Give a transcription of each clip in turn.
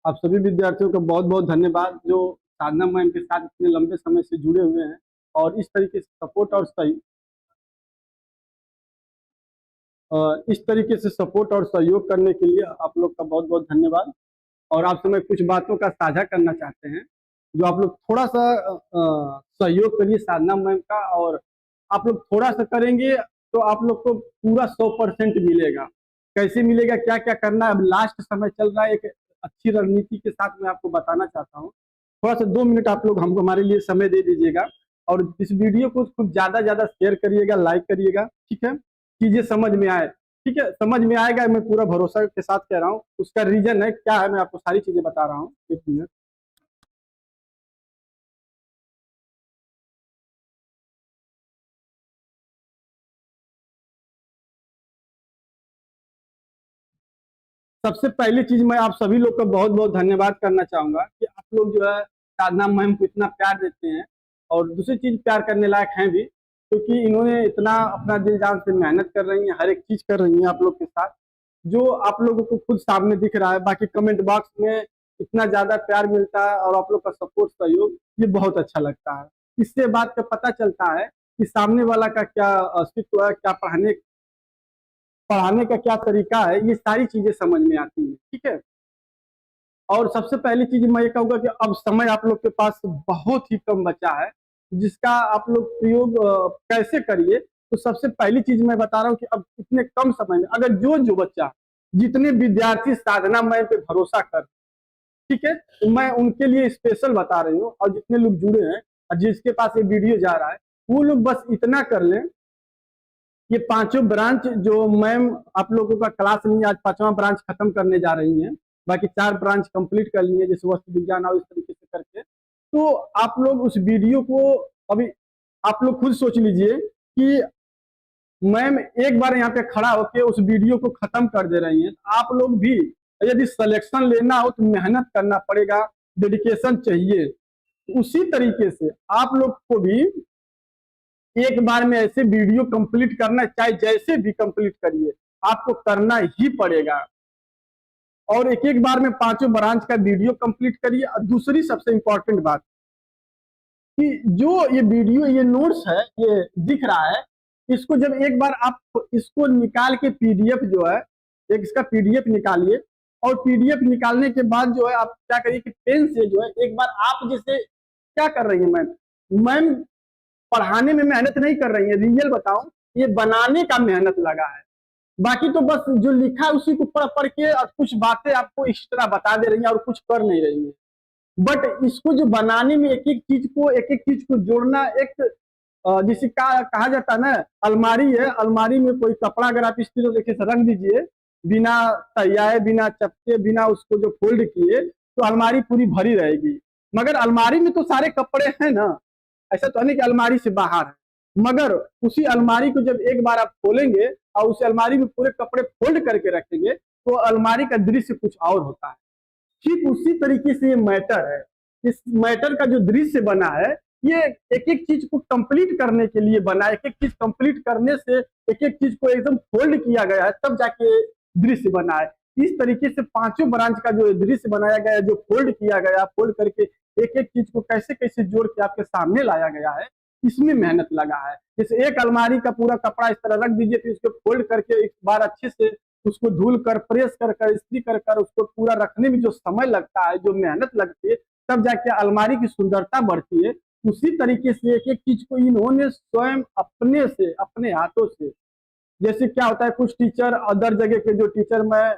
आप सभी विद्यार्थियों का बहुत बहुत धन्यवाद जो साधना मैम के साथ इतने लंबे समय से जुड़े हुए हैं और इस तरीके से सपोर्ट और सही इस तरीके से सपोर्ट और सहयोग करने के लिए आप लोग का बहुत बहुत धन्यवाद। और आपसे मैं कुछ बातों का साझा करना चाहते हैं जो आप लोग थोड़ा सा सहयोग करिए साधना मैम का, और आप लोग थोड़ा सा करेंगे तो आप लोग को पूरा 100% मिलेगा। कैसे मिलेगा, क्या क्या करना है, अब लास्ट समय चल रहा है, एक अच्छी रणनीति के साथ मैं आपको बताना चाहता हूँ। थोड़ा सा 2 मिनट आप लोग हमको हमारे लिए समय दे दीजिएगा और इस वीडियो को खूब ज्यादा ज्यादा शेयर करिएगा, लाइक करिएगा, ठीक है। चीजें समझ में आए, ठीक है, समझ में आएगा, मैं पूरा भरोसा के साथ कह रहा हूँ। उसका रीजन है क्या है, मैं आपको सारी चीजें बता रहा हूँ। 1 मिनट। सबसे पहली चीज मैं आप सभी लोग का बहुत बहुत धन्यवाद करना चाहूंगा कि आप लोग जो है साधना मैम को इतना प्यार देते हैं। और दूसरी चीज, प्यार करने लायक हैं भी, क्योंकि इन्होंने इतना अपना दिल जान से मेहनत कर रही हैं, हर एक चीज कर रही हैं आप लोग के साथ, जो आप लोगों को खुद सामने दिख रहा है। बाकी कमेंट बॉक्स में इतना ज्यादा प्यार मिलता है और आप लोग का सपोर्ट सहयोग, ये बहुत अच्छा लगता है। इससे बात का पता चलता है कि सामने वाला का क्या अस्तित्व है, क्या पढ़ाने पढ़ाने का क्या तरीका है, ये सारी चीजें समझ में आती है, ठीक है। और सबसे पहली चीज मैं ये कहूंगा कि अब समय आप लोग के पास बहुत ही कम बचा है, जिसका आप लोग प्रयोग कैसे करिए। तो सबसे पहली चीज मैं बता रहा हूँ कि अब इतने कम समय में अगर जो जो बच्चा, जितने विद्यार्थी साधना मैम पे भरोसा कर, ठीक है, तो मैं उनके लिए स्पेशल बता रही हूँ। और जितने लोग जुड़े हैं और जिसके पास ये वीडियो जा रहा है, वो लोग बस इतना कर लें, ये पांचों ब्रांच जो मैम आप लोगों का क्लास ली, आज 5वां ब्रांच खत्म करने जा रही हैं। बाकी 4 ब्रांच कंप्लीट कर लिए, जैसे वस्तु विज्ञान और इस तरीके से करके। तो आप लोग उस वीडियो को अभी आप लोग खुद सोच लीजिए कि मैम एक बार यहाँ पे खड़ा होकर उस वीडियो को खत्म कर दे रही हैं। आप लोग भी यदि सिलेक्शन लेना हो तो मेहनत करना पड़ेगा, डेडिकेशन चाहिए। उसी तरीके से आप लोग को भी एक बार में ऐसे वीडियो कंप्लीट करना, चाहे जैसे भी कंप्लीट करिए, आपको करना ही पड़ेगा। और एक एक बार में पांचों ब्रांच का वीडियो कंप्लीट करिए। और दूसरी सबसे इंपॉर्टेंट बात कि जो ये वीडियो, ये नोट्स है, ये दिख रहा है, इसको जब एक बार आप इसको निकाल के पीडीएफ जो है, एक इसका पीडीएफ निकालिए। और पीडीएफ निकालने के बाद जो है आप क्या करिए कि पेन से जो है एक बार आप जैसे क्या कर रही है मैम, मैम पढ़ाने में मेहनत नहीं कर रही है, रियल बताऊं, ये बनाने का मेहनत लगा है। बाकी तो बस जो लिखा है उसी को पढ़ पढ़ के और कुछ बातें आपको इस तरह बता दे रही है और कुछ कर नहीं रही है। बट इसको जो बनाने में एक एक चीज को जोड़ना, एक जिसे कहा जाता है ना, अलमारी है, अलमारी में कोई कपड़ा अगर आप इस तरह देखिए से रख दीजिए, बिना तैयाए, बिना चपके, बिना उसको जो फोल्ड किए, तो अलमारी पूरी भरी रहेगी। मगर अलमारी में तो सारे कपड़े हैं ना, ऐसा तो नहीं कि अलमारी से बाहर है। मगर उसी अलमारी को जब एक बार आप खोलेंगे और उस अलमारी में पूरे कपड़े फोल्ड करके रखेंगे, तो अलमारी का दृश्य कुछ और होता है। ठीक उसी तरीके से ये मैटर है। इस मैटर का जो दृश्य बना है, ये एक एक चीज को कंप्लीट करने के लिए बना है। एक एक चीज कंप्लीट करने से एक एक चीज को एकदम फोल्ड किया गया है, तब जाके दृश्य बना है। इस तरीके से पांचों ब्रांच का जो दृश्य बनाया गया है, जो फोल्ड किया गया, फोल्ड करके एक एक चीज को कैसे कैसे जोड़ के आपके सामने लाया गया है, इसमें मेहनत लगा है। जैसे एक अलमारी का पूरा कपड़ा इस तरह रख दीजिए, फिर इसको फोल्ड करके एक बार अच्छे से उसको धुल कर, प्रेस कर कर, इस्त्री कर कर उसको पूरा रखने में जो समय लगता है, जो मेहनत लगती है, तब जाके अलमारी की सुंदरता बढ़ती है। उसी तरीके से एक एक चीज को इन्होंने स्वयं अपने से, अपने हाथों से, जैसे क्या होता है कुछ टीचर, अदर जगह के जो टीचर, मैं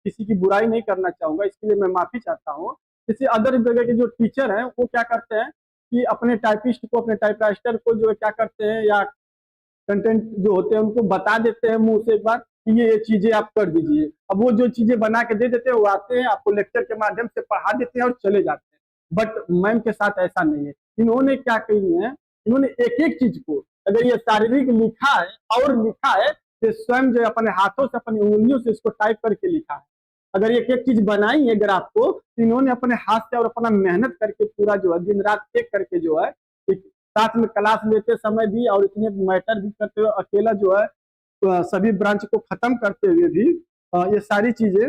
किसी की बुराई नहीं करना चाहूंगा, इसके लिए मैं माफी चाहता हूँ। जैसे अदर जगह के जो टीचर हैं, वो क्या करते हैं कि अपने टाइपिस्ट को, अपने टाइपराइटर को जो है क्या करते हैं, या कंटेंट जो होते हैं उनको बता देते हैं मुंह से एक बार कि ये चीजें आप कर दीजिए। अब वो जो चीजें बना के दे देते हैं, वो आते हैं, आपको लेक्चर के माध्यम से पढ़ा देते हैं और चले जाते हैं। बट मैम के साथ ऐसा नहीं है। इन्होंने क्या कही है, इन्होंने एक एक चीज को, अगर ये शारीरिक लिखा है और लिखा है, तो स्वयं जो अपने हाथों से, अपनी उंगलियों से इसको टाइप करके लिखा है। अगर एक एक चीज बनाई है अगर आपको, तो इन्होंने अपने हाथ से और अपना मेहनत करके पूरा जो है दिन रात एक करके जो है, एक साथ में क्लास लेते समय भी और इतने मैटर भी करते हुए, अकेला जो है सभी ब्रांच को खत्म करते हुए भी ये सारी चीजें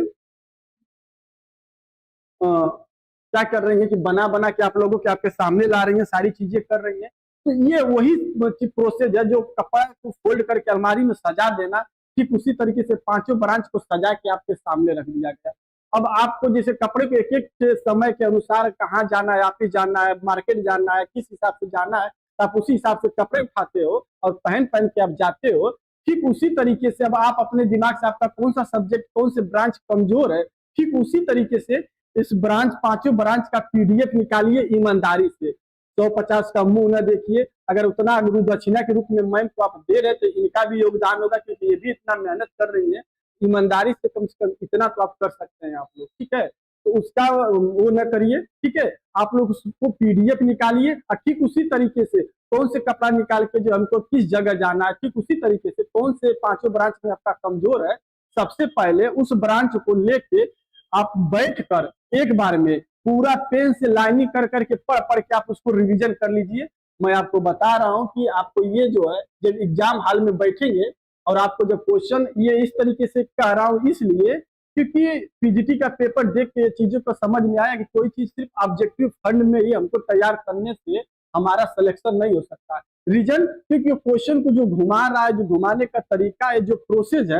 क्या कर रही हैं कि बना बना के आप लोगों के आपके सामने ला रही हैं, सारी चीजें कर रही हैं। तो ये वही प्रोसेस है जो कपड़ा को फोल्ड करके अलमारी में सजा देना, ठीक उसी तरीके से पांचों ब्रांच को सजा के आपके सामने रख दिया गया। अब आपको जैसे कपड़े को एक एक समय के अनुसार कहाँ जाना है, ऑफिस जाना है, मार्केट जाना है, किस हिसाब से जाना है, तो आप उसी हिसाब से कपड़े उठाते हो और पहन पहन के आप जाते हो। ठीक उसी तरीके से अब आप अपने दिमाग से आपका कौन सा सब्जेक्ट, कौन से ब्रांच कमजोर है, ठीक उसी तरीके से इस ब्रांच, पांचों ब्रांच का पीडीएफ निकालिए ईमानदारी से। 150 का मुंह न देखिए। अगर उतना गुरु दक्षिणा के रूप में मैम को आप दे रहे तो इनका भी योगदान होगा, क्योंकि ये भी इतना मेहनत कर रही है। ईमानदारी से कम इतना तो आप कर सकते हैं आप लोग, ठीक है। तो उसका वो न करिए, ठीक है। आप लोग उसको पीडीएफ निकालिए और ठीक उसी तरीके से कौन से कपड़ा निकाल के जो हमको किस जगह जाना है, ठीक उसी तरीके से कौन से पांचों ब्रांच में आपका कमजोर है, सबसे पहले उस ब्रांच को लेके आप बैठ कर एक बार में पूरा पेन से लाइनिंग कर करके पढ़ पढ़ के आप उसको रिवीजन कर लीजिए। मैं आपको बता रहा हूं कि आपको ये जो है, जब एग्जाम हॉल में बैठेंगे और आपको जब क्वेश्चन ये इस तरीके से कह रहा हूं इसलिए क्योंकि पीजीटी का पेपर देख के चीजों को समझ में आया कि कोई चीज सिर्फ ऑब्जेक्टिव फंड में ही हमको तैयार करने से हमारा सिलेक्शन नहीं हो सकता। रीजन क्योंकि क्वेश्चन को जो घुमा रहा है, जो घुमाने का तरीका है, जो प्रोसेस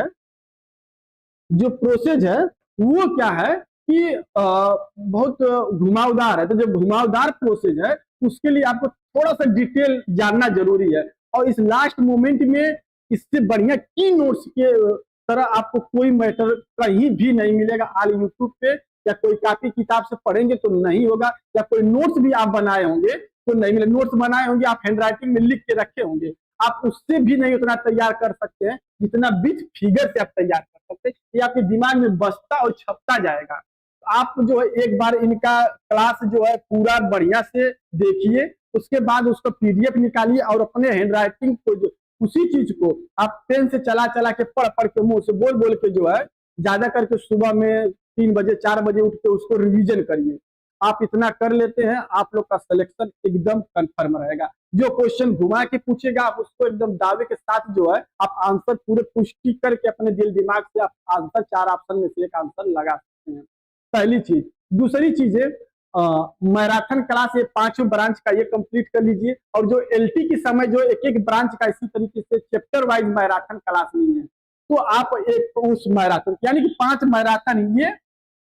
है वो क्या है कि बहुत घुमावदार है। तो जो घुमावदार प्रोसेस है उसके लिए आपको थोड़ा सा डिटेल जानना जरूरी है। और इस लास्ट मोमेंट में इससे बढ़िया की नोट्स के तरह आपको कोई मैटर कहीं भी नहीं मिलेगा। ऑल यूट्यूब पे या कोई कॉपी किताब से पढ़ेंगे तो नहीं होगा, या कोई नोट्स भी आप बनाए होंगे तो नहीं मिलेगा। नोट्स बनाए होंगे आप हैंड राइटिंग में लिख के रखे होंगे, आप उससे भी नहीं उतना तैयार कर सकते हैं जितना विथ फिगर से आप तैयार कर सकते हैं। ये आपके दिमाग में बसता और छपता जाएगा। आप जो है एक बार इनका क्लास जो है पूरा बढ़िया से देखिए, उसके बाद उसको पीडीएफ निकालिए और अपने हैंड राइटिंग को जो उसी चीज को आप पेन से चला चला के पढ़ पढ़ के मुंह से बोल बोल के जो है ज्यादा करके सुबह में 3 बजे 4 बजे उठ के उसको रिवीजन करिए। आप इतना कर लेते हैं आप लोग का सिलेक्शन एकदम कंफर्म रहेगा। जो क्वेश्चन घुमा के पूछेगा आप उसको एकदम दावे के साथ जो है आप आंसर पूरे पुष्टि करके अपने दिल दिमाग से आप आंसर 4 ऑप्शन में से एक आंसर लगा सकते हैं। पहली चीज। दूसरी चीज है मैराथन क्लास, ये पांचों ब्रांच का ये कंप्लीट कर लीजिए। और जो एलटी के समय जो एक एक ब्रांच का इसी तरीके से चैप्टर वाइज मैराथन क्लास ली है, तो आप एक उस मैराथन यानी कि 5 मैराथन ये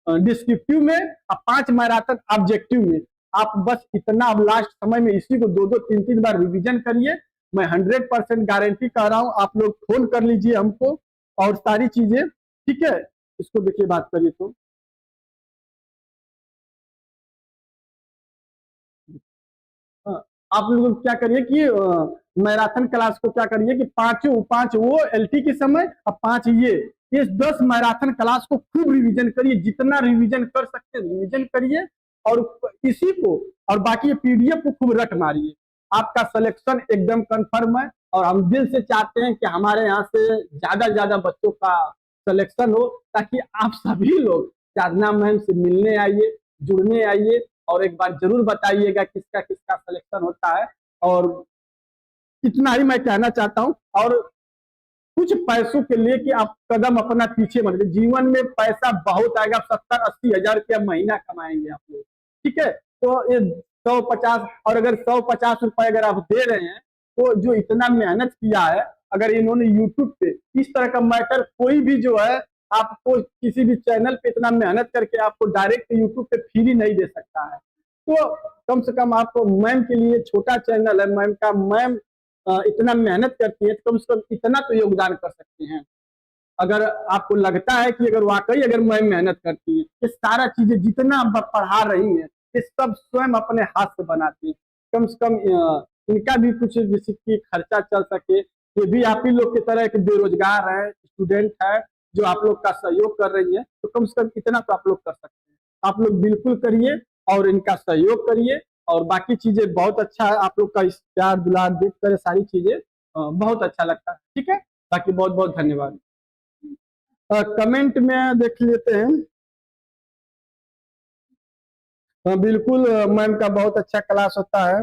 डिस्क्रिप्टिव में और 5 मैराथन ऑब्जेक्टिव में, आप बस इतना अब लास्ट समय में इसी को 2-2 3-3 बार रिवीजन करिए। मैं 100% गारंटी कर रहा हूं। आप लोग फोन कर लीजिए हमको और सारी चीजें, ठीक है। इसको देखिए बात करिए तो आप लोग क्या करिए कि मैराथन क्लास को क्या करिए कि 5 वो एलटी के समय और 5 ये 10 मैराथन क्लास को खूब रिवीजन करिए। जितना रिवीजन कर सकते हैं रिवीजन करिए और इसी को और बाकी पीडीएफ को खूब रट मारिए। आपका सिलेक्शन एकदम कंफर्म है और हम दिल से चाहते हैं कि हमारे यहाँ से ज्यादा बच्चों का सिलेक्शन हो, ताकि आप सभी लोग साधना मैम से मिलने आइए, जुड़ने आइए और एक बार जरूर बताइएगा किसका किसका सिलेक्शन होता है। और इतना ही मैं कहना चाहता हूं। और कुछ पैसों के लिए कि आप कदम अपना पीछे मत। जीवन में पैसा बहुत आएगा, 70-80 हजार रुपया महीना कमाएंगे आप लोग, ठीक है। तो ये 150 और अगर 150 रुपए अगर आप दे रहे हैं तो जो इतना मेहनत किया है, अगर इन्होंने यूट्यूब पे इस तरह का मैटर कोई भी जो है आपको किसी भी चैनल पे इतना मेहनत करके आपको डायरेक्ट यूट्यूब पे फ्री नहीं दे सकता है। तो कम से कम आपको मैम के लिए छोटा चैनल है, मैम इतना मेहनत करती है तो कम से कम इतना तो योगदान कर सकते हैं। अगर आपको लगता है कि अगर वाकई अगर मैम मेहनत करती है, ये सारा चीजें जितना पढ़ा रही है ये सब स्वयं अपने हाथ से बनाती है। कम से कम इनका भी कुछ जैसे कि खर्चा चल सके। ये भी आप ही लोग की तरह एक बेरोजगार है, स्टूडेंट है जो आप लोग का सहयोग कर रही है, तो कम से कम इतना तो आप लोग कर सकते हैं। आप लोग बिल्कुल करिए और इनका सहयोग करिए। और बाकी चीजें बहुत अच्छा है, आप लोग का इस प्यार दुलार देख कर सारी चीजें बहुत अच्छा लगता है, ठीक है। बाकी बहुत बहुत धन्यवाद। कमेंट में देख लेते हैं। बिल्कुल मैम का बहुत अच्छा क्लास होता है।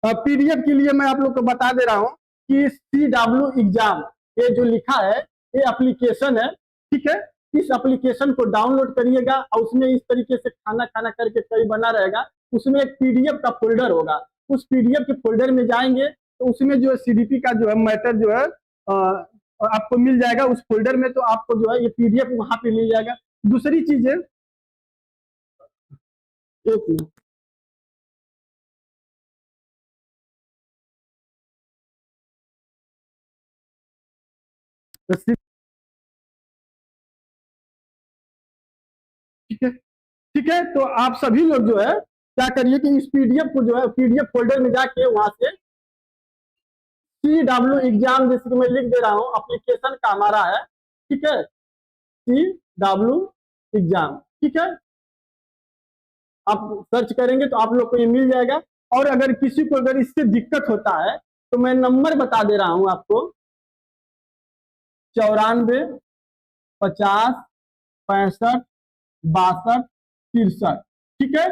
पीडीएफ के लिए मैं आप लोग को बता दे रहा हूँ कि CW एग्जाम ये जो लिखा है ये एप्लीकेशन है, ठीक है। इस एप्लीकेशन को डाउनलोड करिएगा और उसमें इस तरीके से खाना खाना करके कई बना रहेगा। उसमें एक पीडीएफ का फोल्डर होगा, उस पीडीएफ के फोल्डर में जाएंगे तो उसमें जो है सीडीपी का जो है मैटर जो है आपको मिल जाएगा उस फोल्डर में, तो आपको जो है ये पीडीएफ वहां पे मिल जाएगा। दूसरी चीज है, एक मिनट, ठीक है, ठीक है। तो आप सभी लोग जो है क्या करिए कि इस पीडीएफ को जो है पीडीएफ फोल्डर में जाके वहां से CW एग्जाम, जैसे कि मैं लिख दे रहा हूँ, एप्लीकेशन का हमारा है, ठीक है, CW एग्जाम, ठीक है। आप सर्च करेंगे तो आप लोग को ये मिल जाएगा। और अगर किसी को अगर इससे दिक्कत होता है तो मैं नंबर बता दे रहा हूं आपको, 94 50 65 62 63, ठीक है।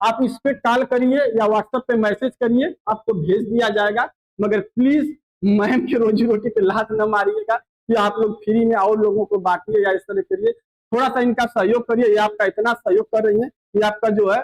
आप इस पे कॉल करिए या व्हाट्सएप पे मैसेज करिए, आपको भेज दिया जाएगा। मगर प्लीज मैम की रोजी रोटी पे लात न मारिएगा कि आप लोग फ्री में और लोगों को बांटिए या इस तरह करिए। थोड़ा सा इनका सहयोग करिए, ये आपका इतना सहयोग कर रही है कि आपका जो है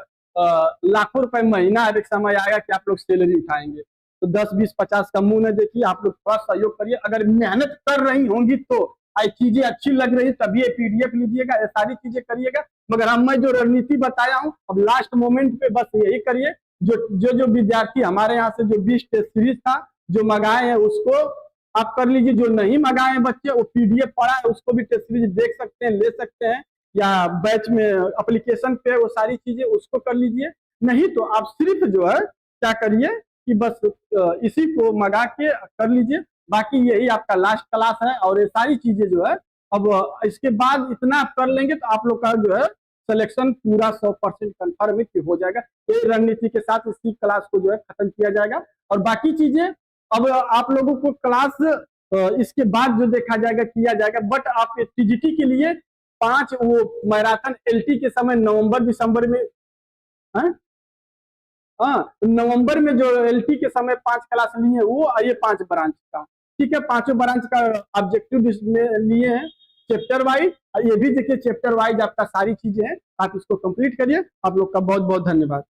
लाखों रुपए महीना एक समय आएगा कि आप लोग सैलरी उठाएंगे। तो 10 20 50 का मुंह न देखिए, आप लोग थोड़ा सहयोग करिए। अगर मेहनत कर रही होंगी तो चीजें अच्छी लग रही तभी ये पीडीएफ लीजिएगा, ये सारी चीजें करिएगा। मगर हम मैं जो रणनीति बताया हूँ, अब लास्ट मोमेंट पे बस यही करिए। जो विद्यार्थी हमारे यहाँ से जो 20 टेस्ट सीरीज था जो मंगाए हैं उसको आप कर लीजिए, जो नहीं मंगाए हैं बच्चे वो पीडीएफ पड़ा है उसको भी टेस्ट सीरीज देख सकते हैं, ले सकते हैं, या बैच में एप्लीकेशन पे वो सारी चीजें उसको कर लीजिए। नहीं तो आप सिर्फ जो है क्या करिए कि बस इसी को मंगा के कर लीजिए। बाकी यही आपका लास्ट क्लास है और ये सारी चीजें जो है अब इसके बाद इतना आप कर लेंगे तो आप लोग का जो है सिलेक्शन पूरा 100% कंफर्म हो जाएगा। ये रणनीति के साथ इसी क्लास को जो है खत्म किया जाएगा। और बाकी चीजें अब आप लोगों को क्लास इसके बाद जो देखा जाएगा किया जाएगा। बट आप टीजीटी के लिए 5 वो मैराथन एलटी के समय नवंबर दिसंबर में, नवंबर में जो एलटी के समय 5 क्लास लिए वो ये 5 ब्रांच का, ठीक है, 5 ब्रांच का ऑब्जेक्टिव में लिए हैं चैप्टर वाइज। ये भी देखिए चैप्टर वाइज आपका सारी चीजें हैं, आप इसको कंप्लीट करिए। आप लोग का बहुत बहुत धन्यवाद।